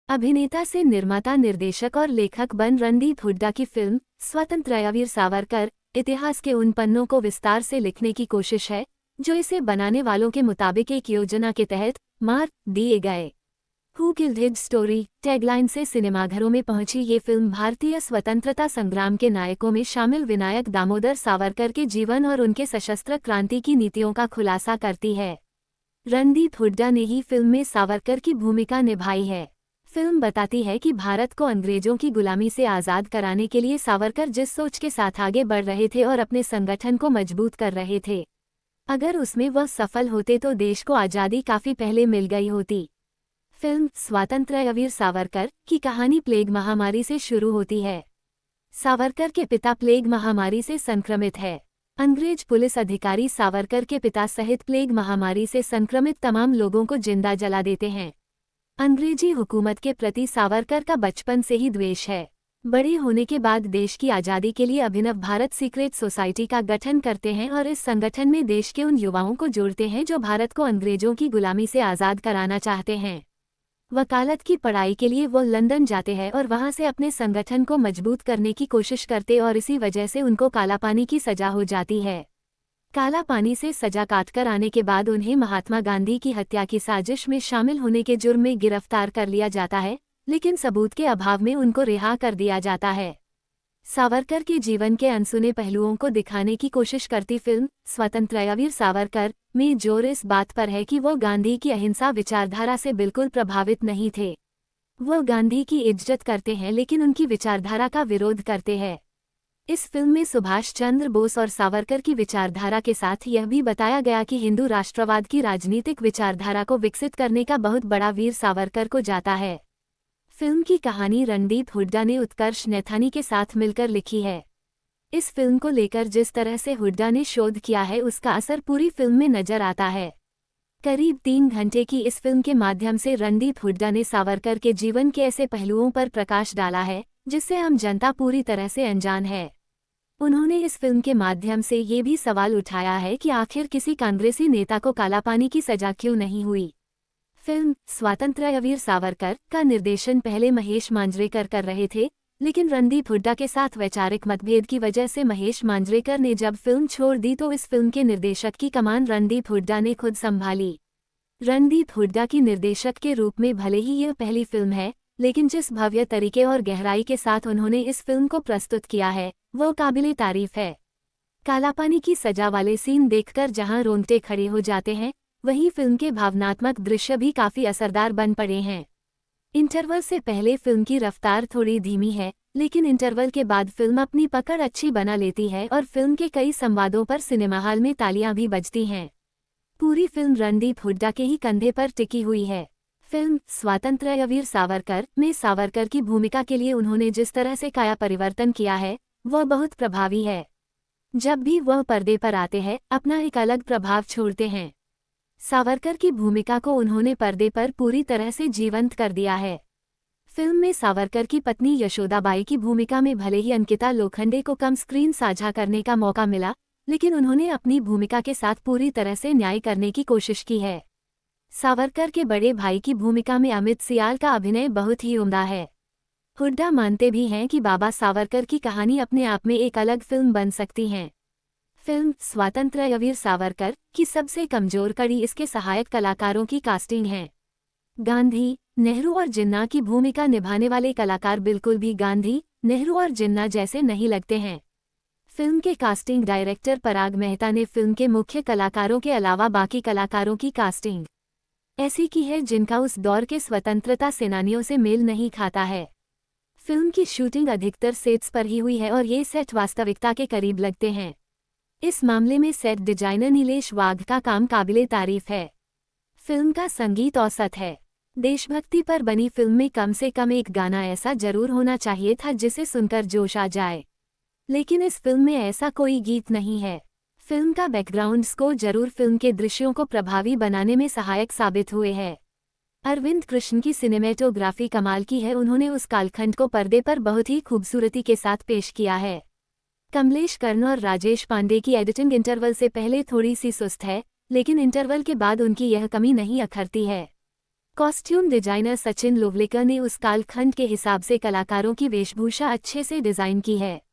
अभिनेता से निर्माता, निर्देशक और लेखक बन रणदीप हुड्डा की फिल्म स्वतंत्रवीर सावरकर इतिहास के उन पन्नों को विस्तार से लिखने की कोशिश है जो इसे बनाने वालों के मुताबिक एक योजना के तहत मार दिए गए। Who killed his story tagline से सिनेमाघरों में पहुंची ये फिल्म भारतीय स्वतंत्रता संग्राम के नायकों में शामिल विनायक दामोदर सावरकर के जीवन और उनके सशस्त्र क्रांति की नीतियों का खुलासा करती है। रणदीप हुड्डा ने ही फिल्म में सावरकर की भूमिका निभाई है। फिल्म बताती है कि भारत को अंग्रेजों की गुलामी से आज़ाद कराने के लिए सावरकर जिस सोच के साथ आगे बढ़ रहे थे और अपने संगठन को मजबूत कर रहे थे, अगर उसमें वह सफल होते तो देश को आज़ादी काफ़ी पहले मिल गई होती। फिल्म स्वतंत्रवीर सावरकर की कहानी प्लेग महामारी से शुरू होती है। सावरकर के पिता प्लेग महामारी से संक्रमित है। अंग्रेज पुलिस अधिकारी सावरकर के पिता सहित प्लेग महामारी से संक्रमित तमाम लोगों को जिंदा जला देते हैं। अंग्रेजी हुकूमत के प्रति सावरकर का बचपन से ही द्वेष है। बड़े होने के बाद देश की आज़ादी के लिए अभिनव भारत सीक्रेट सोसाइटी का गठन करते हैं और इस संगठन में देश के उन युवाओं को जोड़ते हैं जो भारत को अंग्रेजों की गुलामी से आज़ाद कराना चाहते हैं। वकालत की पढ़ाई के लिए वो लंदन जाते हैं और वहां से अपने संगठन को मजबूत करने की कोशिश करते और इसी वजह से उनको कालापानी की सजा हो जाती है। काला पानी से सजा काटकर आने के बाद उन्हें महात्मा गांधी की हत्या की साजिश में शामिल होने के जुर्म में गिरफ्तार कर लिया जाता है, लेकिन सबूत के अभाव में उनको रिहा कर दिया जाता है। सावरकर के जीवन के अनसुने पहलुओं को दिखाने की कोशिश करती फिल्म स्वतंत्रवीर सावरकर में जोर इस बात पर है कि वो गांधी की अहिंसा विचारधारा से बिल्कुल प्रभावित नहीं थे। वो गांधी की इज्जत करते हैं लेकिन उनकी विचारधारा का विरोध करते हैं। इस फिल्म में सुभाष चंद्र बोस और सावरकर की विचारधारा के साथ यह भी बताया गया कि हिंदू राष्ट्रवाद की राजनीतिक विचारधारा को विकसित करने का बहुत बड़ा वीर सावरकर को जाता है। फिल्म की कहानी रणदीप हुड्डा ने उत्कर्ष नैथानी के साथ मिलकर लिखी है। इस फिल्म को लेकर जिस तरह से हुड्डा ने शोध किया है उसका असर पूरी फिल्म में नजर आता है। करीब 3 घंटे की इस फिल्म के माध्यम से रणदीप हुड्डा ने सावरकर के जीवन के ऐसे पहलुओं पर प्रकाश डाला है जिससे आम जनता पूरी तरह से अनजान है। उन्होंने इस फिल्म के माध्यम से ये भी सवाल उठाया है कि आखिर किसी कांग्रेसी नेता को कालापानी की सजा क्यों नहीं हुई। फिल्म स्वतंत्रवीर सावरकर का निर्देशन पहले महेश मांजरेकर कर रहे थे, लेकिन रणदीप हुड्डा के साथ वैचारिक मतभेद की वजह से महेश मांजरेकर ने जब फिल्म छोड़ दी तो इस फिल्म के निर्देशक की कमान रणदीप हुड्डा ने खुद संभाली। रणदीप हुड्डा की निर्देशक के रूप में भले ही यह पहली फिल्म है, लेकिन जिस भव्य तरीके और गहराई के साथ उन्होंने इस फिल्म को प्रस्तुत किया है वो काबिले तारीफ है। कालापानी की सजा वाले सीन देखकर जहां रोंगटे खड़े हो जाते हैं, वहीं फिल्म के भावनात्मक दृश्य भी काफी असरदार बन पड़े हैं। इंटरवल से पहले फिल्म की रफ्तार थोड़ी धीमी है, लेकिन इंटरवल के बाद फिल्म अपनी पकड़ अच्छी बना लेती है और फिल्म के कई संवादों पर सिनेमा हॉल में तालियां भी बजती हैं। पूरी फिल्म रणदीप हुड्डा के ही कंधे पर टिकी हुई है। फिल्म स्वतंत्रवीर सावरकर में सावरकर की भूमिका के लिए उन्होंने जिस तरह से काया परिवर्तन किया है वह बहुत प्रभावी है। जब भी वह पर्दे पर आते हैं अपना एक अलग प्रभाव छोड़ते हैं। सावरकर की भूमिका को उन्होंने पर्दे पर पूरी तरह से जीवंत कर दिया है। फिल्म में सावरकर की पत्नी यशोदाबाई की भूमिका में भले ही अंकिता लोखंडे को कम स्क्रीन साझा करने का मौका मिला, लेकिन उन्होंने अपनी भूमिका के साथ पूरी तरह से न्याय करने की कोशिश की है। सावरकर के बड़े भाई की भूमिका में अमित सियाल का अभिनय बहुत ही उम्दा है। हुड्डा मानते भी हैं कि बाबा सावरकर की कहानी अपने आप में एक अलग फिल्म बन सकती है। फिल्म स्वतंत्रवीर सावरकर की सबसे कमजोर कड़ी इसके सहायक कलाकारों की कास्टिंग है। गांधी, नेहरू और जिन्ना की भूमिका निभाने वाले कलाकार बिल्कुल भी गांधी, नेहरू और जिन्ना जैसे नहीं लगते हैं। फिल्म के कास्टिंग डायरेक्टर पराग मेहता ने फिल्म के मुख्य कलाकारों के अलावा बाकी कलाकारों की कास्टिंग ऐसी की है जिनका उस दौर के स्वतंत्रता सेनानियों से मेल नहीं खाता है। फिल्म की शूटिंग अधिकतर सेट्स पर ही हुई है और ये सेट वास्तविकता के करीब लगते हैं। इस मामले में सेट डिजाइनर नीलेश वाघ का काम काबिले तारीफ है। फिल्म का संगीत औसत है। देशभक्ति पर बनी फिल्म में कम से कम एक गाना ऐसा जरूर होना चाहिए था जिसे सुनकर जोश आ जाए, लेकिन इस फिल्म में ऐसा कोई गीत नहीं है। फिल्म का बैकग्राउंड स्कोर जरूर फिल्म के दृश्यों को प्रभावी बनाने में सहायक साबित हुए हैं। अरविंद कृष्ण की सिनेमेटोग्राफी कमाल की है। उन्होंने उस कालखंड को पर्दे पर बहुत ही खूबसूरती के साथ पेश किया है। कमलेश कर्ण और राजेश पांडे की एडिटिंग इंटरवल से पहले थोड़ी सी सुस्त है, लेकिन इंटरवल के बाद उनकी यह कमी नहीं अखरती है। कॉस्ट्यूम डिजाइनर सचिन लोवलेकर ने उस कालखंड के हिसाब से कलाकारों की वेशभूषा अच्छे से डिजाइन की है।